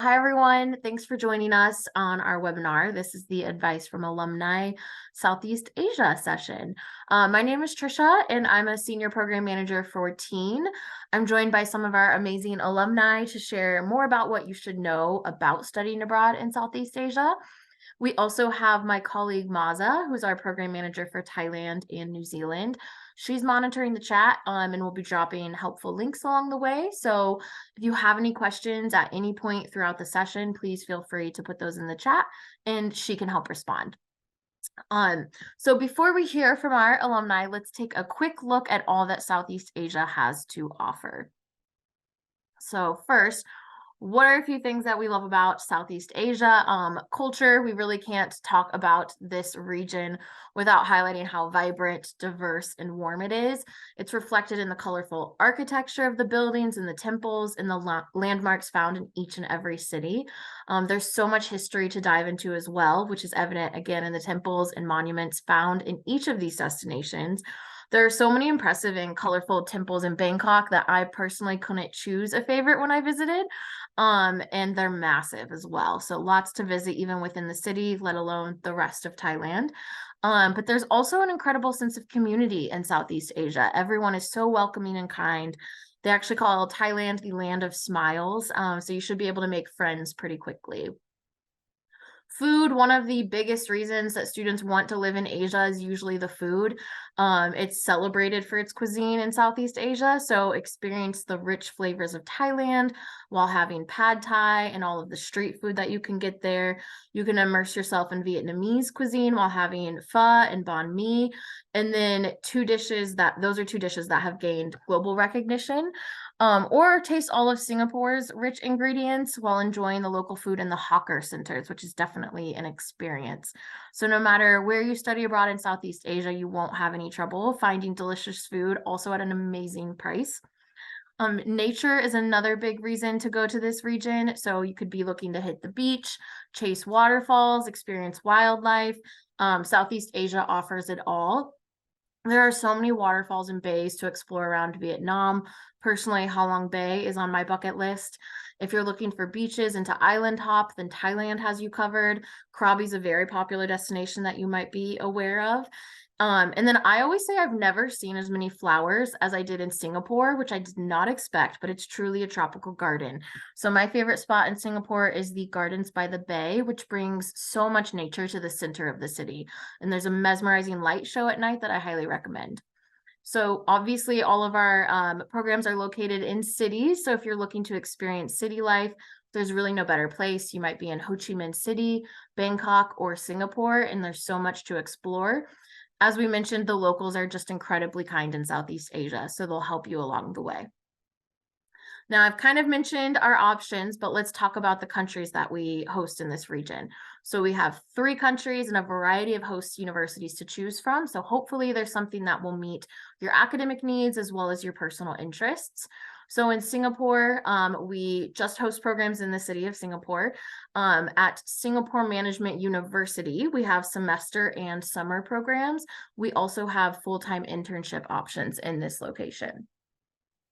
Hi, everyone. Thanks for joining us on our webinar. This is the Advice from Alumni Southeast Asia session. My name is Trisha, and I'm a Senior Program Manager for Teen. I'm joined by some of our amazing alumni to share more about what you should know about studying abroad in Southeast Asia. We also have my colleague Maza, who's our program manager for Thailand and New Zealand. She's monitoring the chat and we'll be dropping helpful links along the way. So if you have any questions at any point throughout the session, please feel free to put those in the chat and she can help respond. So before we hear from our alumni, let's take a quick look at all that Southeast Asia has to offer. So first, what are a few things that we love about Southeast Asia? Culture, we really can't talk about this region without highlighting how vibrant, diverse, and warm it is. It's reflected in the colorful architecture of the buildings and the temples and the landmarks found in each and every city. There's so much history to dive into as well, which is evident again in the temples and monuments found in each of these destinations. There are so many impressive and colorful temples in Bangkok that I personally couldn't choose a favorite when I visited. And they're massive as well. So lots to visit even within the city, let alone the rest of Thailand. But there's also an incredible sense of community in Southeast Asia. Everyone is so welcoming and kind. They actually call Thailand the land of smiles. So you should be able to make friends pretty quickly. Food, one of the biggest reasons that students want to live in Asia is usually the food. It's celebrated for its cuisine in Southeast Asia, so experience the rich flavors of Thailand while having pad Thai and all of the street food that you can get there. You can immerse yourself in Vietnamese cuisine while having pho and banh mi. And then those are two dishes that have gained global recognition. Or taste all of Singapore's rich ingredients while enjoying the local food in the hawker centers, which is definitely an experience. So no matter where you study abroad in Southeast Asia, you won't have any trouble finding delicious food, also at an amazing price. Nature is another big reason to go to this region. So you could be looking to hit the beach, chase waterfalls, experience wildlife. Southeast Asia offers it all. There are so many waterfalls and bays to explore around Vietnam. Personally, Ha Long Bay is on my bucket list. If you're looking for beaches and to island hop, then Thailand has you covered. Krabi's a very popular destination that you might be aware of. And then I always say I've never seen as many flowers as I did in Singapore, which I did not expect, but it's truly a tropical garden. So my favorite spot in Singapore is the Gardens by the Bay, which brings so much nature to the center of the city. And there's a mesmerizing light show at night that I highly recommend. So obviously all of our programs are located in cities. So if you're looking to experience city life, there's really no better place. You might be in Ho Chi Minh City, Bangkok, or Singapore, and there's so much to explore. As we mentioned, the locals are just incredibly kind in Southeast Asia, so they'll help you along the way. Now, I've kind of mentioned our options, but let's talk about the countries that we host in this region. So we have 3 countries and a variety of host universities to choose from. So hopefully there's something that will meet your academic needs as well as your personal interests. So in Singapore, we just host programs in the city of Singapore. At Singapore Management University, we have semester and summer programs. We also have full-time internship options in this location.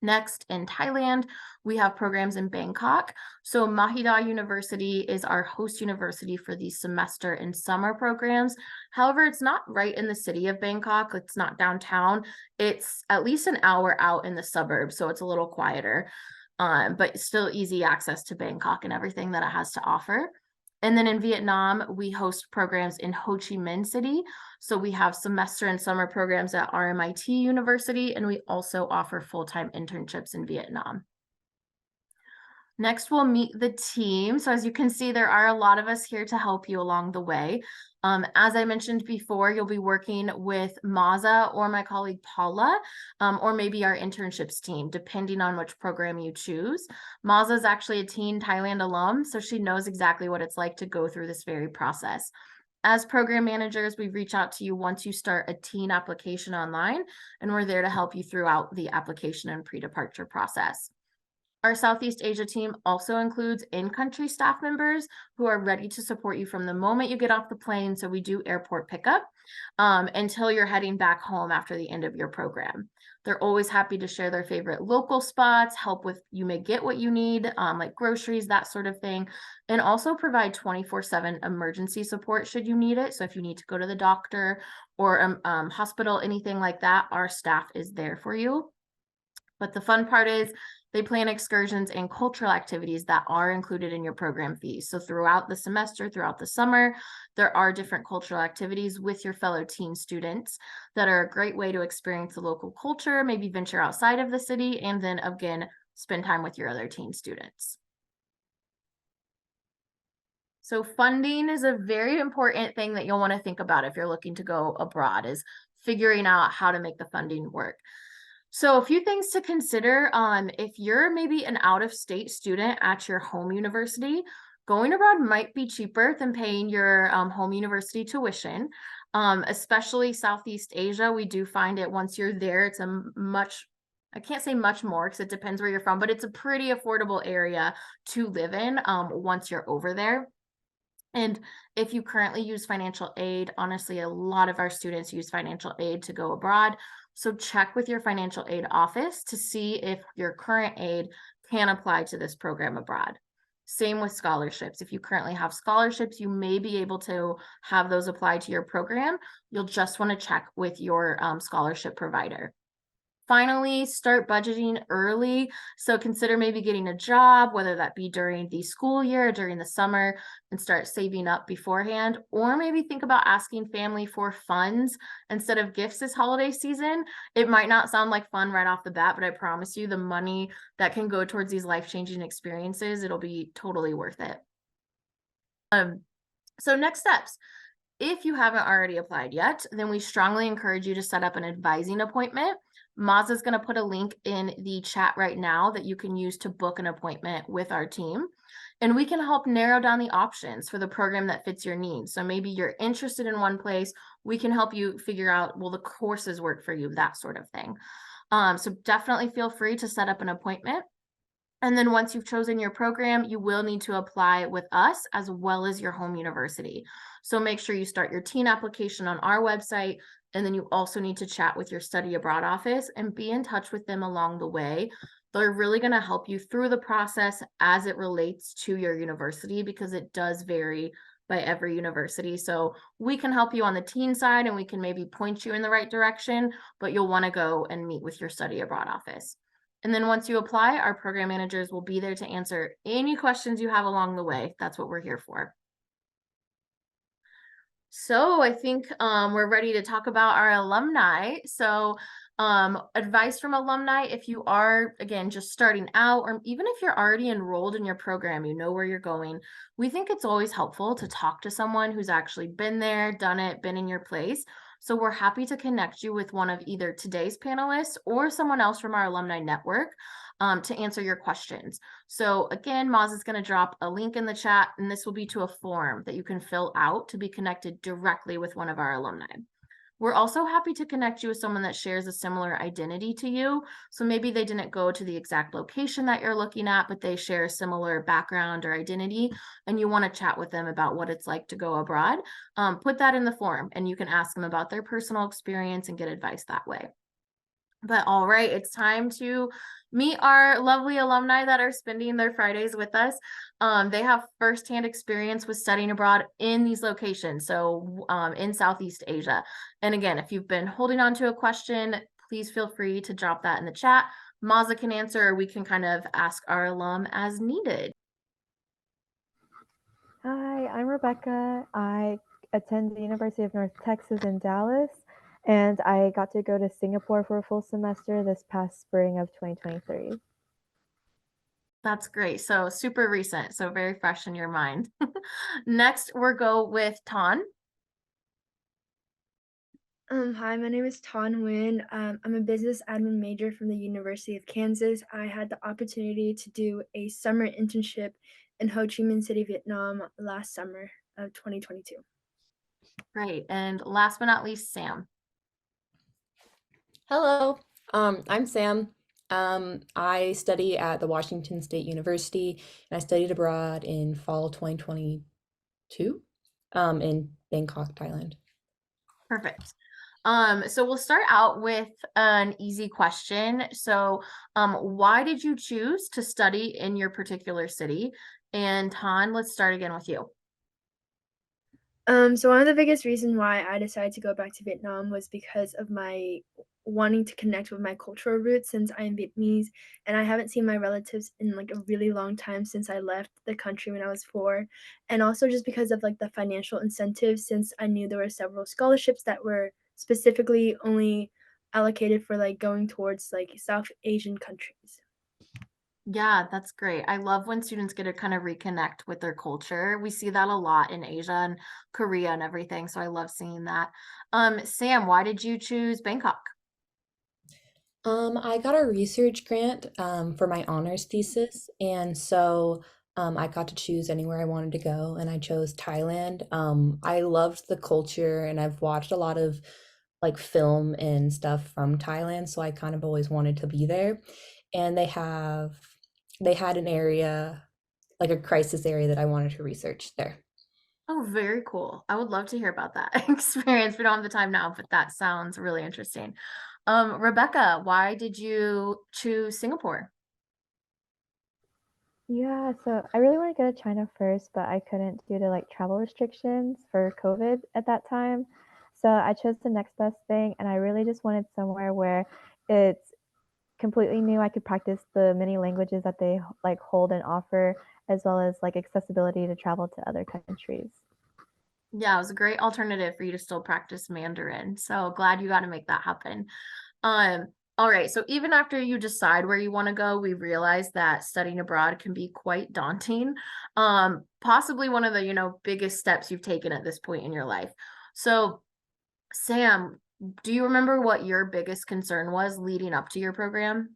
Next, in Thailand, we have programs in Bangkok. So Mahida University is our host university for the semester and summer programs. However, it's not right in the city of Bangkok. It's not downtown. It's at least an hour out in the suburbs, so it's a little quieter, but still easy access to Bangkok and everything that it has to offer. And then in Vietnam, we host programs in Ho Chi Minh City. So we have semester and summer programs at RMIT University, and we also offer full-time internships in Vietnam. Next, we'll meet the team. So as you can see, there are a lot of us here to help you along the way. As I mentioned before, you'll be working with Maza or my colleague Paula, or maybe our internships team, depending on which program you choose. Maza is actually a teen Thailand alum, so she knows exactly what it's like to go through this very process. As program managers, we reach out to you once you start a teen application online, and we're there to help you throughout the application and pre-departure process. Our Southeast Asia team also includes in-country staff members who are ready to support you from the moment you get off the plane. So we do airport pickup until you're heading back home after the end of your program. They're always happy to share their favorite local spots, help with you may get what you need, like groceries, that sort of thing, and also provide 24/7 emergency support should you need it. So if you need to go to the doctor or hospital, anything like that, our staff is there for you. But the fun part is they plan excursions and cultural activities that are included in your program fees. So throughout the semester, throughout the summer, there are different cultural activities with your fellow teen students that are a great way to experience the local culture, maybe venture outside of the city, and then again, spend time with your other teen students. So funding is a very important thing that you'll want to think about if you're looking to go abroad, is figuring out how to make the funding work. So a few things to consider, if you're maybe an out-of-state student at your home university, going abroad might be cheaper than paying your home university tuition. Especially Southeast Asia, we do find it once you're there, it's a much, I can't say much more because it depends where you're from, but it's a pretty affordable area to live in once you're over there. And if you currently use financial aid, honestly, a lot of our students use financial aid to go abroad. So check with your financial aid office to see if your current aid can apply to this program abroad. Same with scholarships. If you currently have scholarships, you may be able to have those apply to your program. You'll just want to check with your scholarship provider. Finally, start budgeting early. So consider maybe getting a job, whether that be during the school year or during the summer, and start saving up beforehand. Or maybe think about asking family for funds instead of gifts this holiday season. It might not sound like fun right off the bat, but I promise you the money that can go towards these life-changing experiences, it'll be totally worth it. So next steps. If you haven't already applied yet, then we strongly encourage you to set up an advising appointment. Maz is going to put a link in the chat right now that you can use to book an appointment with our team. And we can help narrow down the options for the program that fits your needs. So maybe you're interested in one place, we can help you figure out, will the courses work for you, that sort of thing. So definitely feel free to set up an appointment. And then once you've chosen your program, you will need to apply with us as well as your home university. So make sure you start your teen application on our website. And then you also need to chat with your study abroad office and be in touch with them along the way. They're really going to help you through the process as it relates to your university, because it does vary by every university. So we can help you on the teen side and we can maybe point you in the right direction, but you'll want to go and meet with your study abroad office. And then once you apply, our program managers will be there to answer any questions you have along the way. That's what we're here for. So I think we're ready to talk about our alumni. So advice from alumni, if you are, again, just starting out, or even if you're already enrolled in your program, you know where you're going, we think it's always helpful to talk to someone who's actually been there, done it, been in your place. So we're happy to connect you with one of either today's panelists or someone else from our alumni network to answer your questions. So again, Moz is going to drop a link in the chat, and this will be to a form that you can fill out to be connected directly with one of our alumni. We're also happy to connect you with someone that shares a similar identity to you. So maybe they didn't go to the exact location that you're looking at, but they share a similar background or identity, and you want to chat with them about what it's like to go abroad. Put that in the form, and you can ask them about their personal experience and get advice that way. But all right, it's time to meet our lovely alumni that are spending their Fridays with us. They have firsthand experience with studying abroad in these locations, so in Southeast Asia. And again, if you've been holding on to a question, please feel free to drop that in the chat. Maza can answer, or we can kind of ask our alum as needed. Hi, I'm Rebecca. I attend the University of North Texas in Dallas, and I got to go to Singapore for a full semester this past spring of 2023. That's great. So super recent, so very fresh in your mind. Next, we'll go with Ton. Hi, my name is Tan Nguyen. I'm a business admin major from the University of Kansas. I had the opportunity to do a summer internship in Ho Chi Minh City, Vietnam last summer of 2022. Great. And last but not least, Sam. Hello, I'm Sam. I study at the Washington State University, and I studied abroad in fall 2022, in Bangkok, Thailand. Perfect. So we'll start out with an easy question. So, why did you choose to study in your particular city? And Han, let's start again with you. So one of the biggest reasons why I decided to go back to Vietnam was because of my wanting to connect with my cultural roots since I am Vietnamese and I haven't seen my relatives in like a really long time since I left the country when I was 4. And also just because of like the financial incentives since I knew there were several scholarships that were specifically only allocated for like going towards like South Asian countries. Yeah, that's great. I love when students get to kind of reconnect with their culture. We see that a lot in Asia and Korea and everything. So I love seeing that. Sam, why did you choose Bangkok? I got a research grant for my honors thesis, and so I got to choose anywhere I wanted to go, and I chose Thailand. I loved the culture, and I've watched a lot of like film and stuff from Thailand, so I kind of always wanted to be there. And they had an area, like a crisis area that I wanted to research there. Oh, very cool. I would love to hear about that experience. We don't have the time now, but that sounds really interesting. Rebecca, why did you choose Singapore? Yeah, so I really want to go to China first, but I couldn't due to like travel restrictions for COVID at that time. So I chose the next best thing, and I really just wanted somewhere where it's completely new. I could practice the many languages that they like hold and offer, as well as like accessibility to travel to other countries. Yeah, it was a great alternative for you to still practice Mandarin. So glad you got to make that happen. Um, all right. So even after you decide where you want to go, we realize that studying abroad can be quite daunting. Possibly one of the, biggest steps you've taken at this point in your life. So, Sam, do you remember what your biggest concern was leading up to your program?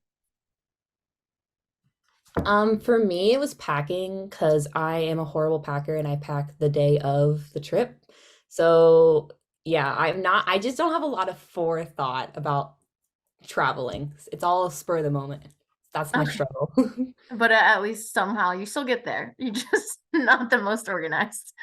For me, it was packing because I am a horrible packer and I pack the day of the trip. So, yeah, I just don't have a lot of forethought about traveling. It's all spur of the moment. That's my Okay. struggle. But at least somehow you still get there. You just not the most organized.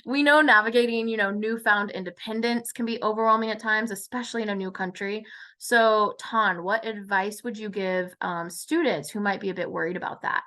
We know navigating, newfound independence can be overwhelming at times, especially in a new country. So, Tan, what advice would you give students who might be a bit worried about that?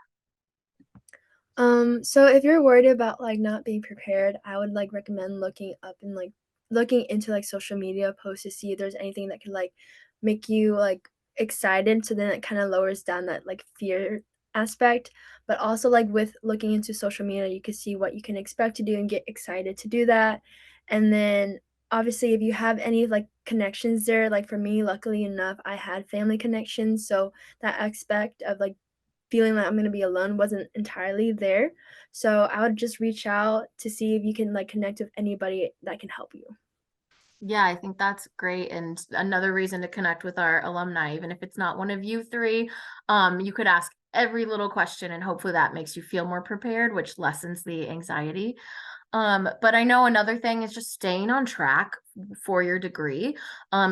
So if you're worried about like not being prepared, I would like recommend looking up and like looking into like social media posts to see if there's anything that can like make you like excited. So then it kind of lowers down that like fear aspect. But also like with looking into social media, you can see what you can expect to do and get excited to do that. And then obviously if you have any like connections there, like for me, luckily enough, I had family connections. So that aspect of like feeling like I'm gonna be alone wasn't entirely there. So I would just reach out to see if you can like connect with anybody that can help you. Yeah, I think that's great. And another reason to connect with our alumni, even if it's not one of you three, you could ask every little question and hopefully that makes you feel more prepared, which lessens the anxiety. But I know another thing is just staying on track for your degree,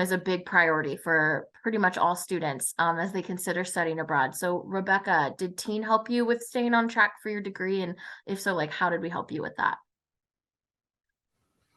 is a big priority for pretty much all students, as they consider studying abroad. So, Rebecca, did Teen help you with staying on track for your degree? And if so, like, how did we help you with that?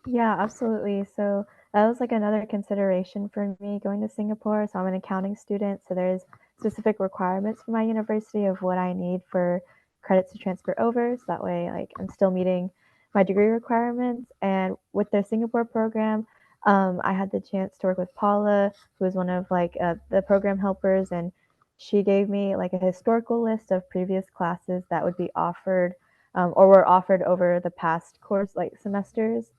Yeah, absolutely. So that was like another consideration for me going to Singapore. So I'm an accounting student, so there's specific requirements for my university of what I need for credits to transfer over. So that way, like I'm still meeting my degree requirements. And with their Singapore program, I had the chance to work with Paula, who was one of like the program helpers, and she gave me like a historical list of previous classes that would be offered or were offered over the past course like semesters,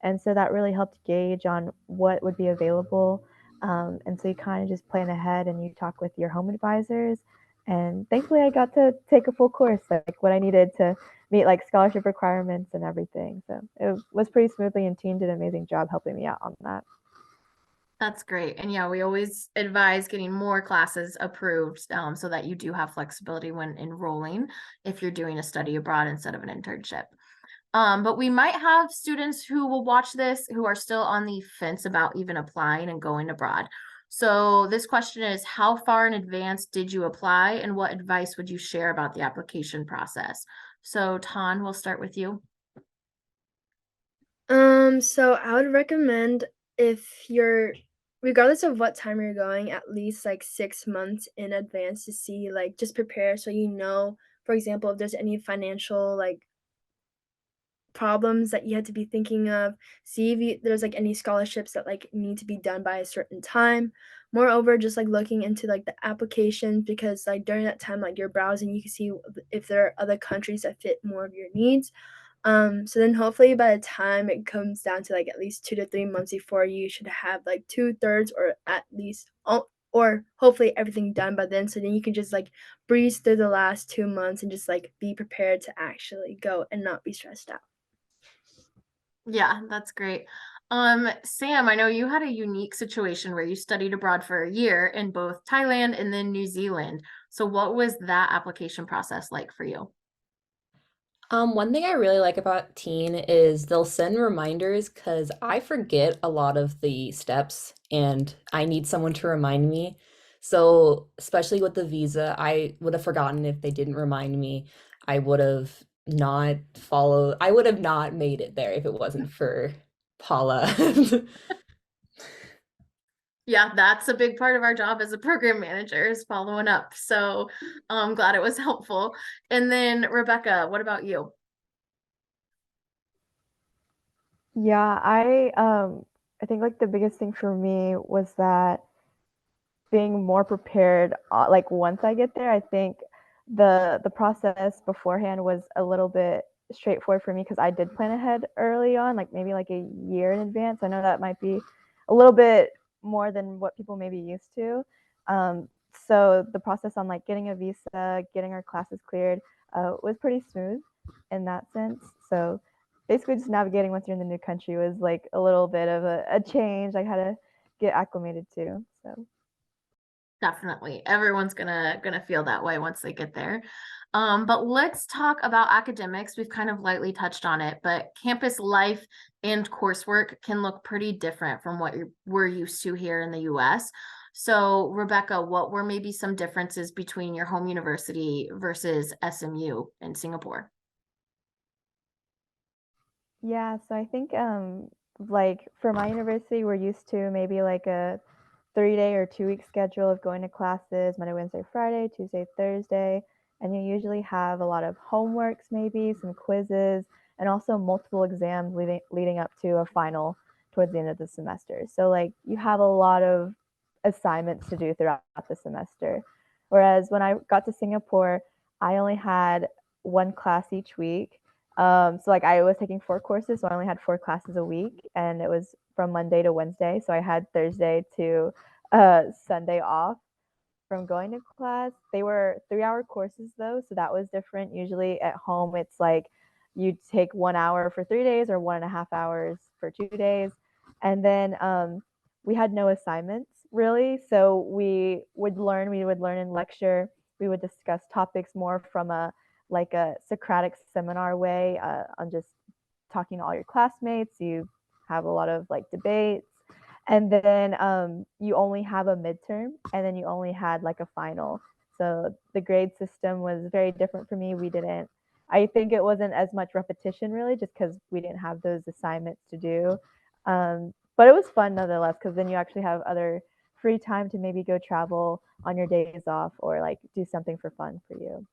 and so that really helped gauge on what would be available. And so you kind of just plan ahead and you talk with your home advisors. And thankfully, I got to take a full course, like what I needed to meet like scholarship requirements and everything. So it was pretty smoothly, and Team did an amazing job helping me out on that. That's great. And yeah, we always advise getting more classes approved, so that you do have flexibility when enrolling if you're doing a study abroad instead of an internship. But we might have students who will watch this who are still on the fence about even applying and going abroad. So this question is, how far in advance did you apply and what advice would you share about the application process? So Tan, we'll start with you. So I would recommend, if you're regardless of what time you're going, at least like 6 months in advance to see, like, just prepare so you know, for example, if there's any financial like problems that you had to be thinking of, see if there's like any scholarships that like need to be done by a certain time. Moreover, just like looking into like the applications, because like during that time, like you're browsing, you can see if there are other countries that fit more of your needs. So then hopefully by the time it comes down to like at least 2 to 3 months before, you should have like 2/3 or at least all, or hopefully everything done by then. So then you can just like breeze through the last 2 months and just like be prepared to actually go and not be stressed out. Yeah, that's great. Sam, I know you had a unique situation where you studied abroad for a year in both Thailand and then New Zealand. So what was that application process like for you? One thing I really like about Teen is they'll send reminders because I forget a lot of the steps and I need someone to remind me. So, especially with the visa, I would have forgotten if they didn't remind me. I would have I would have not made it there if it wasn't for Paula. Yeah, that's a big part of our job as a program manager is following up. So I'm glad it was helpful. And then Rebecca, what about you? Yeah, I think like the biggest thing for me was that being more prepared, like once I get there. I think the process beforehand was a little bit straightforward for me because I did plan ahead early on, like maybe like a year in advance. I know that might be a little bit more than what people may be used to. Um, so the process on like getting a visa, getting our classes cleared, was pretty smooth in that sense. So basically, just navigating once you're in the new country was like a little bit of a change. I had to get acclimated to. So Definitely. Everyone's gonna feel that way once they get there. But let's talk about academics. We've kind of lightly touched on it, but campus life and coursework can look pretty different from what we're used to here in the US. So, Rebecca, what were maybe some differences between your home university versus SMU in Singapore? yeah, so I think like for my university, we're used to maybe like a 3 day or 2 week schedule of going to classes Monday, Wednesday, Friday, Tuesday, Thursday, and you usually have a lot of homeworks, maybe some quizzes, and also multiple exams leading up to a final towards the end of the semester. So like you have a lot of assignments to do throughout the semester. Whereas when I got to Singapore, I only had one class each week. So like I was taking 4 courses, so I only had 4 classes a week, and it was from Monday to Wednesday. So I had Thursday to Sunday off from going to class. They were 3 hour courses though, so that was different. Usually at home, it's like you take 1 hour for 3 days or 1.5 hours for 2 days. And then we had no assignments really. So we would learn in lecture. We would discuss topics more from a like a Socratic seminar way, on just talking to all your classmates. You have a lot of like debates, and then you only have a midterm, and then you only had like a final. So the grade system was very different for me. We didn't I think it wasn't as much repetition really, just because we didn't have those assignments to do. But it was fun nonetheless, because then you actually have other free time to maybe go travel on your days off or like do something for fun for you.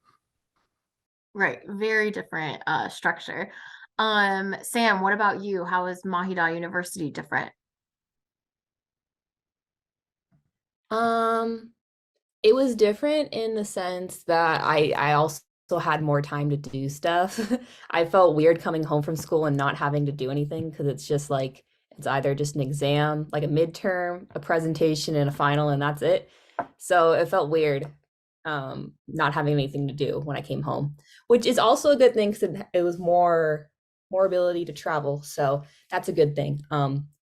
Right, very different structure. Sam, what about you? How is Mahida University different? Um, It was different in the sense that I also had more time to do stuff. I felt weird coming home from school and not having to do anything because it's just like it's either just an exam, like a midterm, a presentation, and a final, and that's it. So it felt weird not having anything to do when I came home, which is also a good thing because it was more ability to travel. So that's a good thing.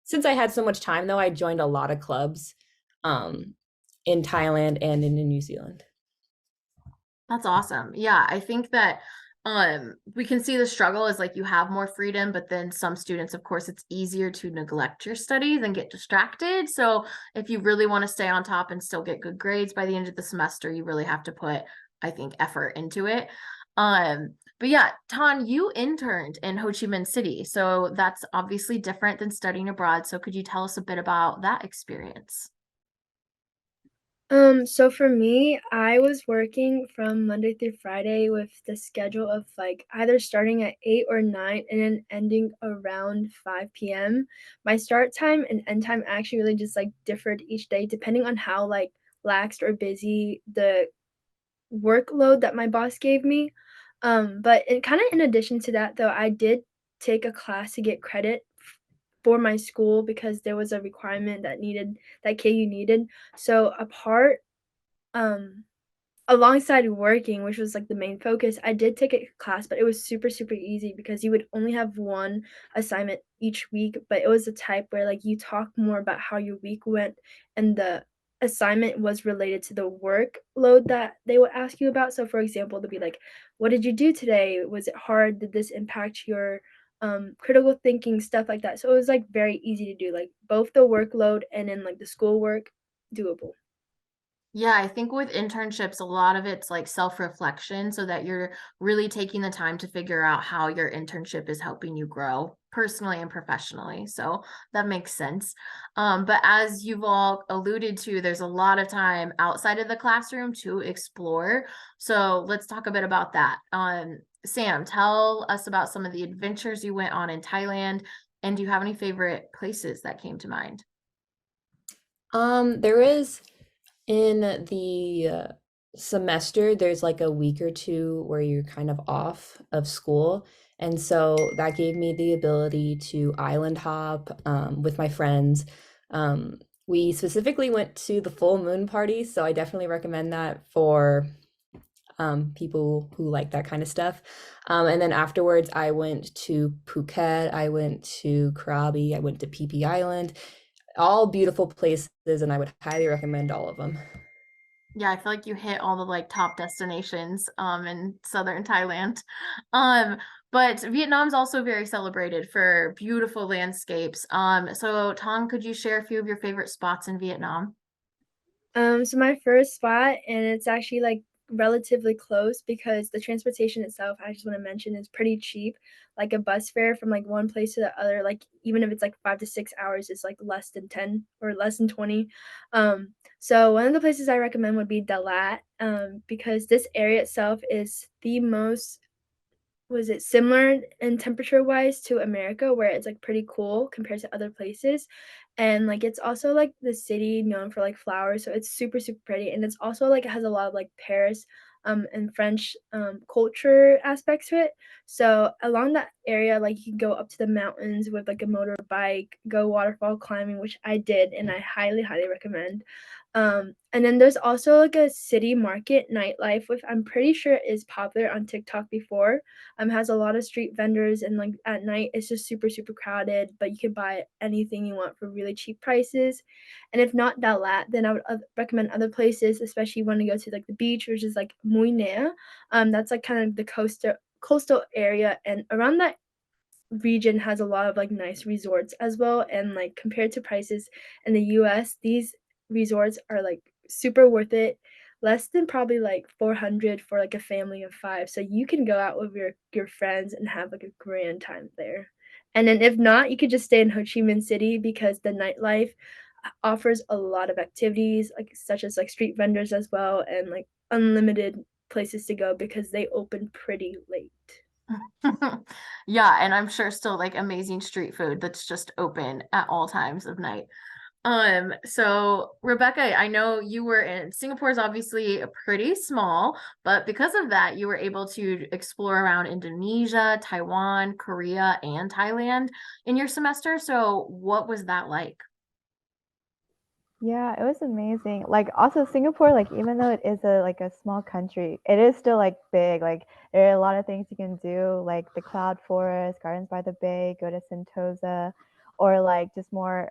Since I had so much time though, I joined a lot of clubs. In Thailand and in New Zealand. That's awesome. Yeah, I think that we can see the struggle is like you have more freedom, but then some students, of course, it's easier to neglect your studies and get distracted. So if you really want to stay on top and still get good grades by the end of the semester, you really have to put, I think, effort into it. But yeah, Tan, you interned in Ho Chi Minh City, so that's obviously different than studying abroad. So could you tell us a bit about that experience? So for me, I was working from Monday through Friday with the schedule of like either starting at 8 or 9 and then ending around 5 p.m. My start time and end time actually really just like differed each day depending on how like laxed or busy the workload that my boss gave me. But it kind of in addition to that though, I did take a class to get credit for my school because there was a requirement that KU needed. So um alongside working, which was, like, the main focus, I did take a class, but it was super, super easy because you would only have 1 assignment each week, but it was the type where, like, you talk more about how your week went, and the assignment was related to the workload that they would ask you about. So, for example, they'll be like, "What did you do today? Was it hard? Did this impact your, critical thinking?" Stuff like that. So, it was, like, very easy to do, like, both the workload and then, like, the schoolwork, doable. Yeah, I think with internships, a lot of it's like self-reflection so that you're really taking the time to figure out how your internship is helping you grow personally and professionally. So that makes sense. But as you've all alluded to, there's a lot of time outside of the classroom to explore. So let's talk a bit about that. Sam, tell us about some of the adventures you went on in Thailand, and do you have any favorite places that came to mind? There is in the semester, there's like a week or two where you're kind of off of school. And so that gave me the ability to island hop with my friends. We specifically went to the full moon party, so I definitely recommend that for people who like that kind of stuff. And then afterwards, I went to Phuket, I went to Krabi, I went to Phi Phi Island, all beautiful places, and I would highly recommend all of them. Yeah, I feel like you hit all the like top destinations in southern Thailand. Um but Vietnam's also very celebrated for beautiful landscapes. So Tong, could you share a few of your favorite spots in Vietnam? So my first spot, and it's actually like relatively close because the transportation itself, I just want to mention, is pretty cheap. Like a bus fare from like one place to the other, like even if it's like 5 to 6 hours, is like less than 10 or less than 20. So one of the places I recommend would be Dalat, because this area itself is the most was it similar in temperature-wise to America, where it's, like, pretty cool compared to other places, and, like, it's also, like, the city known for, like, flowers, so it's super, super pretty, and it's also, like, it has a lot of, like, Paris, and French, culture aspects to it, so along that area, like, you can go up to the mountains with, like, a motorbike, go waterfall climbing, which I did, and I highly, highly recommend. And then there's also, like, a city market nightlife, which I'm pretty sure is popular on TikTok before, has a lot of street vendors and like at night it's just super super crowded, but you can buy anything you want for really cheap prices. And if not Dalat, then I would recommend other places, especially you want to go to like the beach, which is like Mui Né. That's like kind of the coastal area, and around that region has a lot of like nice resorts as well, and like compared to prices in the US, these resorts are like super worth it. Less than probably like 400 for like a family of 5. So you can go out with your friends and have like a grand time there. And then if not, you could just stay in Ho Chi Minh City because the nightlife offers a lot of activities like such as like street vendors as well, and like unlimited places to go because they open pretty late. Yeah, and I'm sure still like amazing street food that's just open at all times of night. So Rebecca, I know you were in Singapore is obviously pretty small, but because of that, you were able to explore around Indonesia, Taiwan, Korea, and Thailand in your semester. So what was that like? Yeah, it was amazing. Like also Singapore, like even though it is a small country, it is still like big. Like there are a lot of things you can do, like the Cloud Forest, Gardens by the Bay, go to Sentosa, or like just more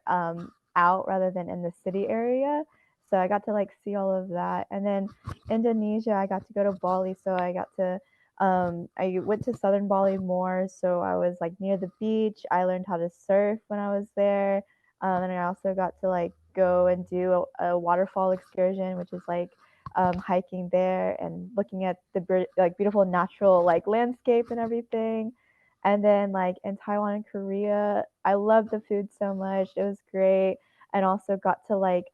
out rather than in the city area. So I got to like see all of that. And then Indonesia, I got to go to Bali, so I got to I went to Southern Bali more, so I was like near the beach. I learned how to surf when I was there, and I also got to like go and do a waterfall excursion, which is like hiking there and looking at the like beautiful natural like landscape and everything. And then like in Taiwan and Korea, I loved the food so much. It was great, and also got to like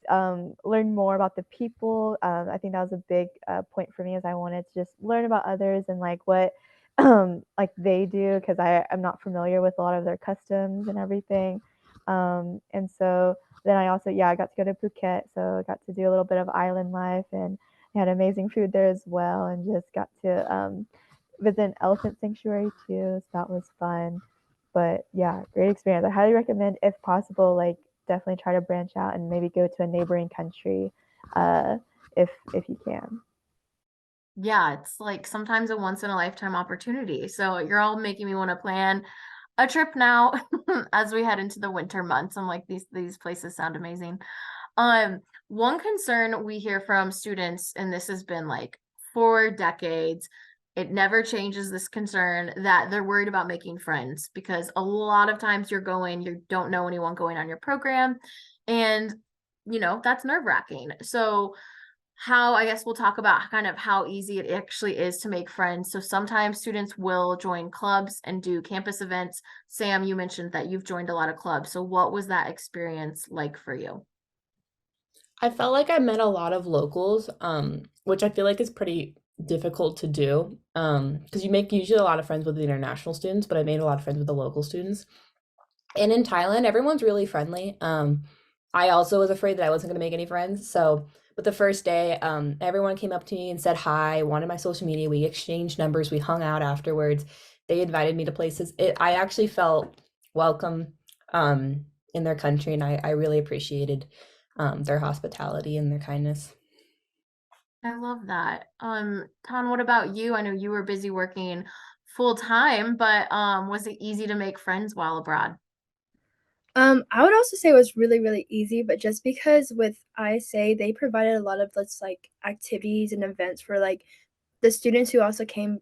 learn more about the people. I think that was a big point for me, as I wanted to just learn about others and like what like they do, because I'm not familiar with a lot of their customs and everything. And so then I also, yeah, I got to go to Phuket, so I got to do a little bit of island life, and they had amazing food there as well, and just got to visit an elephant sanctuary too, so that was fun. But yeah, great experience. I highly recommend, if possible, like definitely try to branch out and maybe go to a neighboring country, uh, if you can. Yeah, it's like sometimes a once in a lifetime opportunity. So you're all making me want to plan a trip now as we head into the winter months. I'm like, these places sound amazing. One concern we hear from students, and this has been like for decades, it never changes this concern that they're worried about making friends because a lot of times you don't know anyone going on your program, and that's nerve-wracking. So how, I guess we'll talk about kind of how easy it actually is to make friends. So sometimes students will join clubs and do campus events. Sam, you mentioned that you've joined a lot of clubs. So what was that experience like for you? I felt like I met a lot of locals, which I feel like is pretty difficult to do, because you make usually a lot of friends with the international students, but I made a lot of friends with the local students. And in Thailand, everyone's really friendly. I also was afraid that I wasn't going to make any friends. So, but the first day, everyone came up to me and said hi, wanted my social media. We exchanged numbers. We hung out afterwards. They invited me to places. I actually felt welcome, in their country, and I really appreciated, their hospitality and their kindness. I love that. Ton, what about you? I know you were busy working full time, but was it easy to make friends while abroad? I would also say it was really, really easy, but just because with ISA, they provided a lot of let's like activities and events for like the students who also came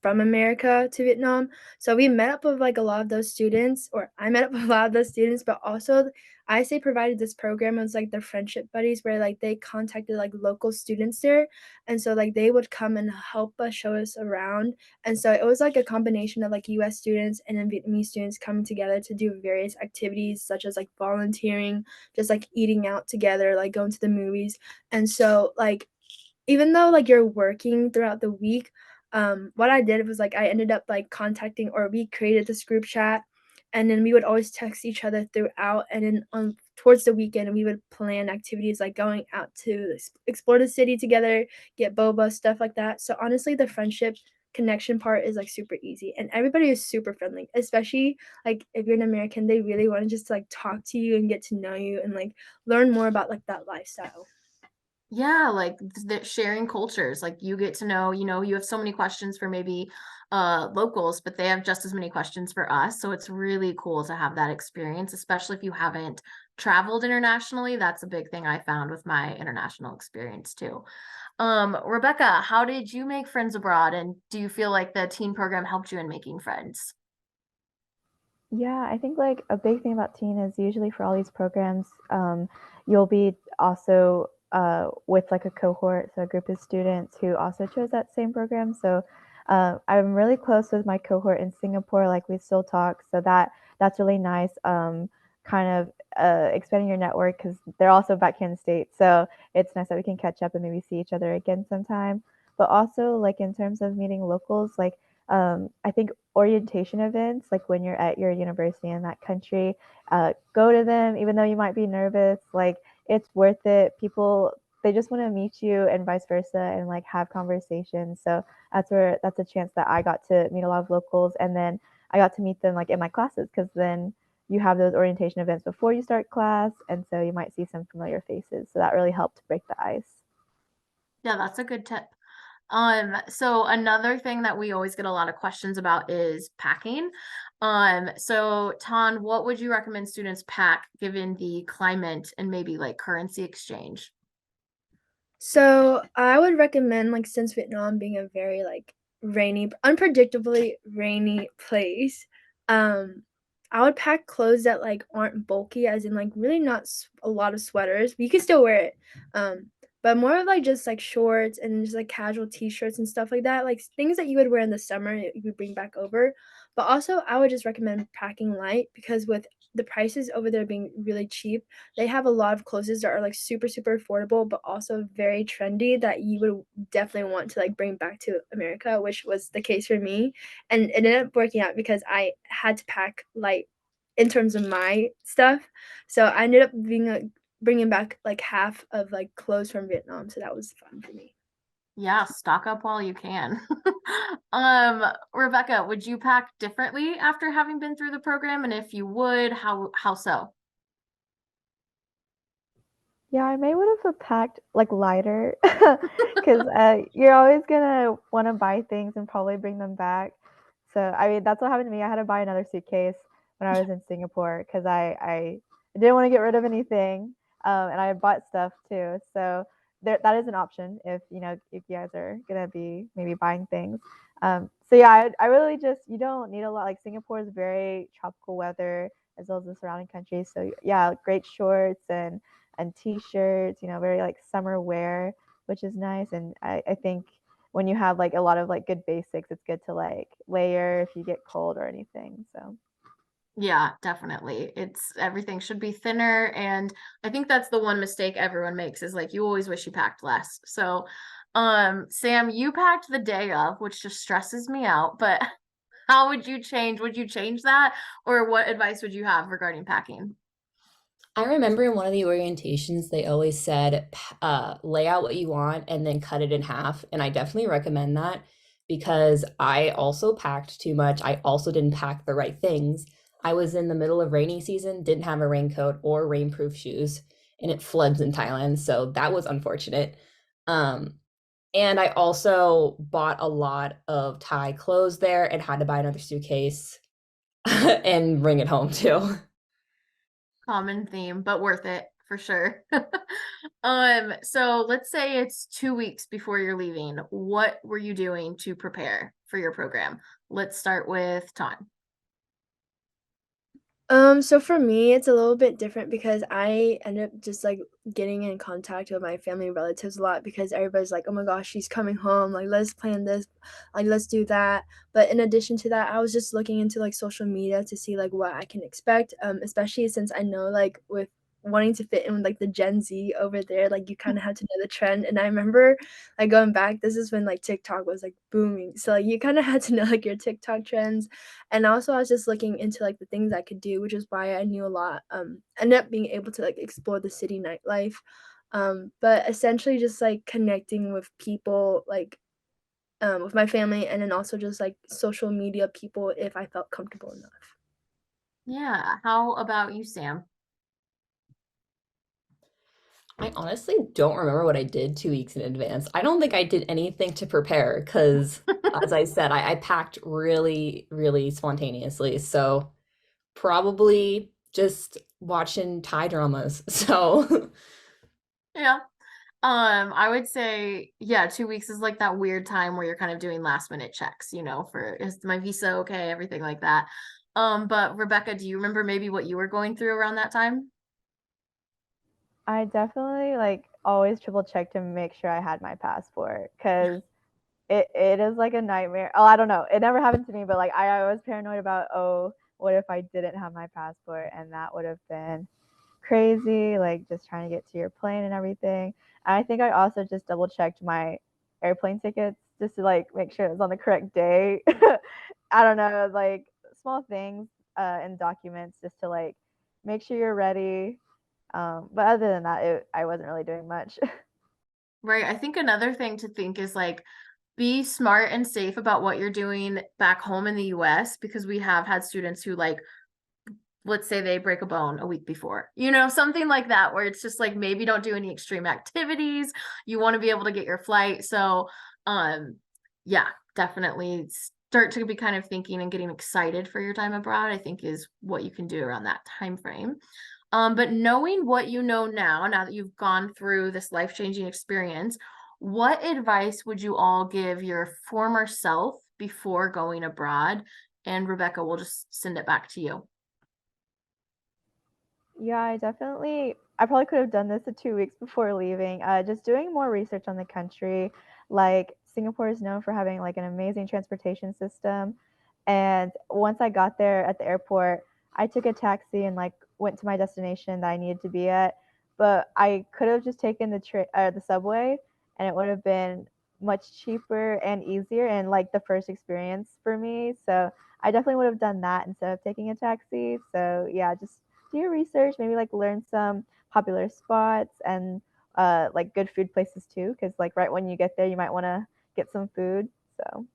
from America to Vietnam. So we met up with like a lot of those students, or I met up with a lot of those students, but also ISA provided this program. It was like the friendship buddies where like they contacted like local students there. And so like they would come and help us show us around. And so it was like a combination of like US students and then Vietnamese students coming together to do various activities such as like volunteering, just like eating out together, like going to the movies. And so like even though like you're working throughout the week, what I did was like I ended up like contacting, or we created this group chat, and then we would always text each other throughout, and then towards the weekend we would plan activities like going out to explore the city together, get boba, stuff like that. So honestly, the friendship connection part is like super easy, and everybody is super friendly, especially like if you're an American, they really want to just like talk to you and get to know you and like learn more about like that lifestyle. Yeah, like sharing cultures, like you get to know, you have so many questions for maybe locals, but they have just as many questions for us. So it's really cool to have that experience, especially if you haven't traveled internationally. That's a big thing I found with my international experience too. Rebecca, how did you make friends abroad, and do you feel like the teen program helped you in making friends? Yeah, I think like a big thing about teen is usually for all these programs, you'll be also with like a cohort, so a group of students who also chose that same program. So I'm really close with my cohort in Singapore. Like we still talk, so that's really nice. Kind of expanding your network, because they're also back here in the States, so it's nice that we can catch up and maybe see each other again sometime. But also like in terms of meeting locals, like I think orientation events, like when you're at your university in that country, go to them, even though you might be nervous. Like it's worth it. People, they just want to meet you, and vice versa, and like have conversations. So that's a chance that I got to meet a lot of locals, and then I got to meet them like in my classes, because then you have those orientation events before you start class, and so you might see some familiar faces. So that really helped break the ice. Yeah, that's a good tip. So another thing that we always get a lot of questions about is packing. So Ton, what would you recommend students pack given the climate and maybe like currency exchange? So I would recommend, like, since Vietnam being a very like unpredictably rainy place, um, I would pack clothes that like aren't bulky, as in like really not a lot of sweaters, but you can still wear it. But more of like just like shorts and just like casual t-shirts and stuff like that, like things that you would wear in the summer, you would bring back over. But also, I would just recommend packing light because with the prices over there being really cheap, they have a lot of clothes that are like super super affordable, but also very trendy that you would definitely want to like bring back to America, which was the case for me. And it ended up working out because I had to pack light in terms of my stuff. So I ended up bringing back like half of like clothes from Vietnam. So that was fun for me. Yeah, stock up while you can. Rebecca, would you pack differently after having been through the program? And if you would, how so? Yeah, I may would have packed like lighter because you're always gonna want to buy things and probably bring them back. So I mean, that's what happened to me. I had to buy another suitcase when I was in Singapore because I didn't want to get rid of anything, and I bought stuff too. So that is an option if if you guys are gonna be maybe buying things. So yeah, I really just you don't need a lot. Like Singapore is very tropical weather as well as the surrounding countries. So yeah, great shorts and t-shirts, very like summer wear, which is nice. And I think when you have like a lot of like good basics, it's good to like layer if you get cold or anything. So Yeah, definitely. Everything should be thinner. And I think that's the one mistake everyone makes is like you always wish you packed less. So, Sam, you packed the day of, which just stresses me out, but how would you change? Would you change that? Or what advice would you have regarding packing? I remember in one of the orientations, they always said, lay out what you want and then cut it in half. And I definitely recommend that because I also packed too much. I also didn't pack the right things. I was in the middle of rainy season, didn't have a raincoat or rainproof shoes, and it floods in Thailand. So that was unfortunate. Um, and I also bought a lot of Thai clothes there and had to buy another suitcase and bring it home too. Common theme, but worth it for sure. So let's say it's 2 weeks before you're leaving. What were you doing to prepare for your program? Let's start with Ton. So for me, it's a little bit different because I end up just like getting in contact with my family and relatives a lot because everybody's like, oh my gosh, she's coming home. Like, let's plan this, like, let's do that. But in addition to that, I was just looking into like social media to see like what I can expect, especially since I know like with wanting to fit in with like the Gen Z over there, like you kind of have to know the trend. And I remember like going back, this is when like TikTok was like booming. So like you kind of had to know like your TikTok trends and also I was just looking into like the things I could do, which is why I knew a lot. Ended up being able to like explore the city nightlife, but essentially just like connecting with people, like with my family, and then also just like social media people if I felt comfortable enough. Yeah. How about you, Sam? I honestly don't remember what I did 2 weeks in advance. I don't think I did anything to prepare because, as I said, I packed really, really spontaneously. So probably just watching Thai dramas. So Yeah. I would say, yeah, 2 weeks is like that weird time where you're kind of doing last minute checks, for is my visa okay, everything like that. But Rebecca, do you remember maybe what you were going through around that time? I definitely like always triple check to make sure I had my passport because it is like a nightmare. Oh, I don't know. It never happened to me, but like I was paranoid about, oh, what if I didn't have my passport, and that would have been crazy, like just trying to get to your plane and everything. And I think I also just double checked my airplane tickets just to like make sure it was on the correct day. I don't know, like small things in documents just to like make sure you're ready. But other than that, I wasn't really doing much. Right. I think another thing to think is like be smart and safe about what you're doing back home in the US because we have had students who like let's say they break a bone a week before, something like that, where it's just like maybe don't do any extreme activities. You want to be able to get your flight. So, yeah, definitely start to be kind of thinking and getting excited for your time abroad, I think is what you can do around that time frame. But knowing what you know now that you've gone through this life-changing experience, what advice would you all give your former self before going abroad? And Rebecca, we'll just send it back to you. Yeah, I probably could have done this 2 weeks before leaving. Just doing more research on the country. Like, Singapore is known for having like an amazing transportation system. And once I got there at the airport, I took a taxi and like went to my destination that I needed to be at. But I could have just taken the subway, and it would have been much cheaper and easier and like the first experience for me. So I definitely would have done that instead of taking a taxi. So yeah, just do your research, maybe like learn some popular spots and like good food places too, because like right when you get there, you might want to get some food. So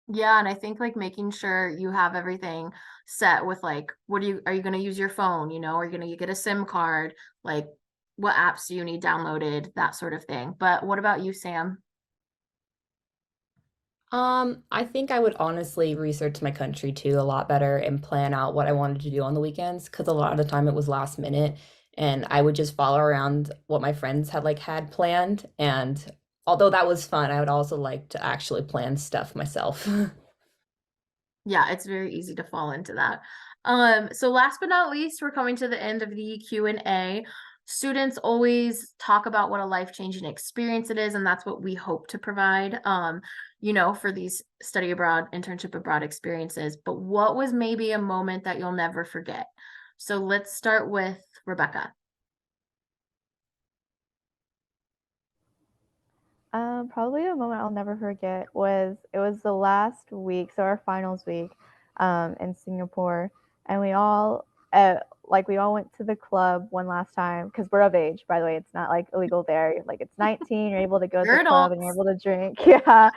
Yeah, and I think like making sure you have everything set with like, are you going to use your phone? Are you going to get a SIM card? Like, what apps do you need downloaded? That sort of thing. But what about you, Sam? I think I would honestly research my country too a lot better and plan out what I wanted to do on the weekends because a lot of the time it was last minute and I would just follow around what my friends had planned. And although that was fun, I would also like to actually plan stuff myself. Yeah, it's very easy to fall into that. So last but not least, we're coming to the end of the Q&A. Students always talk about what a life-changing experience it is, and that's what we hope to provide, for these study abroad, internship abroad experiences. But what was maybe a moment that you'll never forget? So let's start with Rebecca. Probably a moment I'll never forget was it was the last week, so our finals week, in Singapore, and we all went to the club one last time because we're of age. By the way, it's not like illegal there. Like it's 19, you're able to go to You're the club and you're adults. able to drink. Yeah,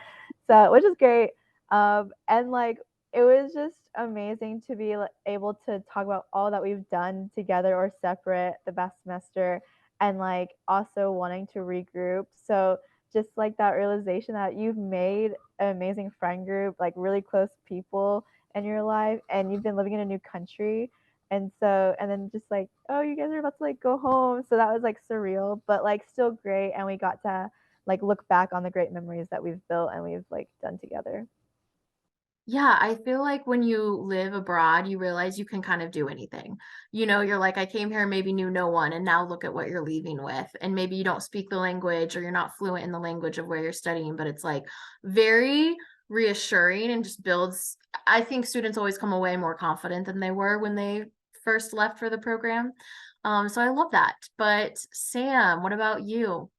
so which is great. And like it was just amazing to be able to talk about all that we've done together or separate the past semester, and like also wanting to regroup. So just like that realization that you've made an amazing friend group, like really close people in your life, and you've been living in a new country. And then just like, oh, you guys are about to like go home. So that was like surreal, but like still great. And we got to like look back on the great memories that we've built and we've like done together. Yeah, I feel like when you live abroad, you realize you can kind of do anything. You're like, I came here, maybe knew no one, and now look at what you're leaving with. And maybe you don't speak the language or you're not fluent in the language of where you're studying, but it's like very reassuring and just builds. I think students always come away more confident than they were when they first left for the program. So I love that. But Sam, what about you?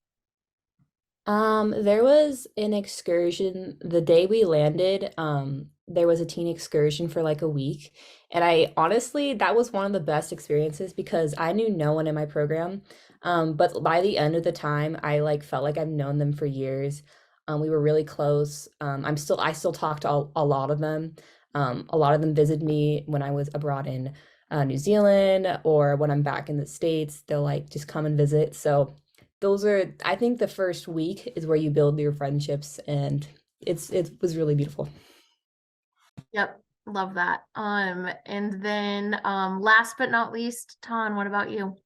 There was an excursion the day we landed. There was a teen excursion for like a week, and I honestly that was one of the best experiences because I knew no one in my program. But by the end of the time, I like felt like I've known them for years. We were really close. I still talk to a lot of them. A lot of them visited me when I was abroad in New Zealand or when I'm back in the States. They'll like just come and visit. So those are I think the first week is where you build your friendships and it was really beautiful. Yep, love that. And then last but not least, Ton, what about you?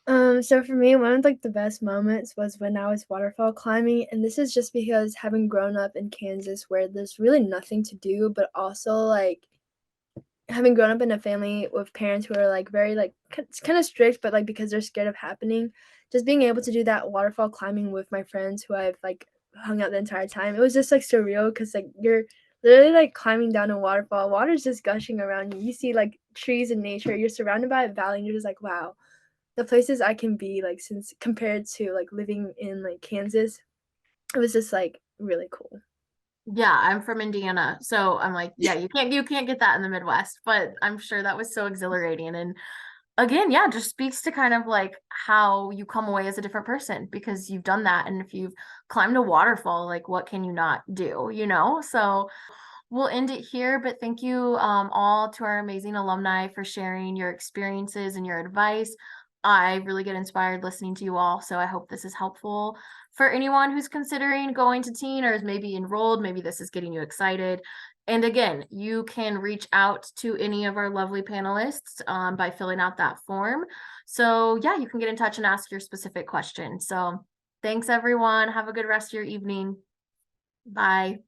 So for me, one of like the best moments was when I was waterfall climbing, and this is just because having grown up in Kansas where there's really nothing to do, but also like having grown up in a family with parents who are like very like kind of strict, but like because they're scared of happening, just being able to do that waterfall climbing with my friends who I've like hung out the entire time, it was just like surreal because like you're literally like climbing down a waterfall, water's just gushing around you, you see like trees and nature, you're surrounded by a valley, and you're just like, wow, the places I can be like since compared to like living in like Kansas, it was just like really cool. Yeah, I'm from Indiana. So I'm like, yeah, you can't get that in the Midwest, but I'm sure that was so exhilarating. And again, yeah, just speaks to kind of like how you come away as a different person because you've done that. And if you've climbed a waterfall, like what can you not do? So we'll end it here, but thank you all to our amazing alumni for sharing your experiences and your advice. I really get inspired listening to you all, so I hope this is helpful for anyone who's considering going to teen or is maybe enrolled. Maybe this is getting you excited. And again, you can reach out to any of our lovely panelists by filling out that form. So yeah, you can get in touch and ask your specific question. So Thanks, everyone. Have a good rest of your evening. Bye.